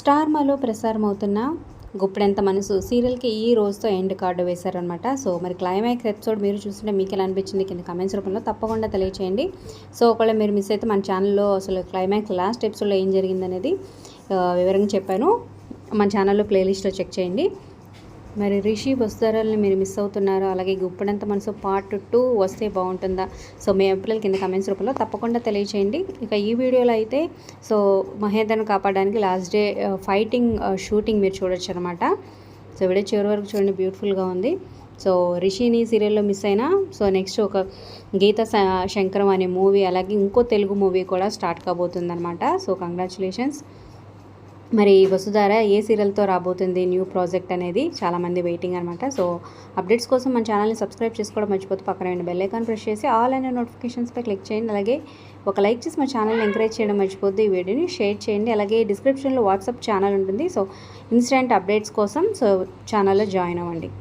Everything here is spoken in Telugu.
స్టార్మాలో ప్రసారమవుతున్న గుప్పెడంత మనసు సీరియల్కి ఈ రోజుతో ఎండ్ కార్డు వేశారనమాట. సో మరి క్లైమాక్స్ ఎపిసోడ్ మీరు చూస్తుంటే మీకు ఎలా అనిపించింది కింద కమెంట్స్ రూపంలో తప్పకుండా తెలియచేయండి. సో ఒకవేళ మీరు మిస్ అయితే మన ఛానల్లో అసలు క్లైమాక్స్ లాస్ట్ ఎపిసోడ్లో ఏం జరిగిందనేది వివరంగా చెప్పాను. మన ఛానల్లో ప్లేలిస్ట్లో చెక్ చేయండి. మరి రిషి వసుధారల్ని మీరు మిస్ అవుతున్నారు, అలాగే గుప్పెడంత మనసు పార్ట్ 2 వస్తే బాగుంటుందా? సో మీ అభిప్రాయాలు కింద కమెంట్స్ రూపంలో తప్పకుండా తెలియచేయండి. ఇక ఈ వీడియోలో అయితే సో మహేంద్రను కాపాడడానికి లాస్ట్ డే ఫైటింగ్ షూటింగ్ మీరు చూడొచ్చు అనమాట. సో వీడియో చివరి వరకు చూడండి, బ్యూటిఫుల్గా ఉంది. సో రిషిని సీరియల్లో మిస్ అయినా సో నెక్స్ట్ ఒక గీత శంకరం అనే మూవీ, అలాగే ఇంకో తెలుగు మూవీ కూడా స్టార్ట్ కాబోతుంది అనమాట. So congratulations. మరి వసుధార ఏ సీరియల్తో రాబోతుంది న్యూ ప్రాజెక్ట్ అనేది చాలామంది వెయిటింగ్ అనమాట. సో అప్డేట్స్ కోసం మన ఛానల్ని సబ్స్క్రైబ్ చేసుకోవడం మర్చిపోతే పక్కన ఉన్న బెల్ ఐకాన్ ప్రెస్ చేసి ఆల్ అనే నోటిఫికేషన్స్పై క్లిక్ చేయండి. అలాగే ఒక లైక్ చేసి మన ఛానల్ని ఎంకరేజ్ చేయడం మర్చిపోద్దు. ఈ వీడియోని షేర్ చేయండి. అలాగే డిస్క్రిప్షన్లో వాట్సాప్ ఛానల్ ఉంటుంది. సో ఇన్స్టెంట్ అప్డేట్స్ కోసం సో ఛానల్లో జాయిన్ అవ్వండి.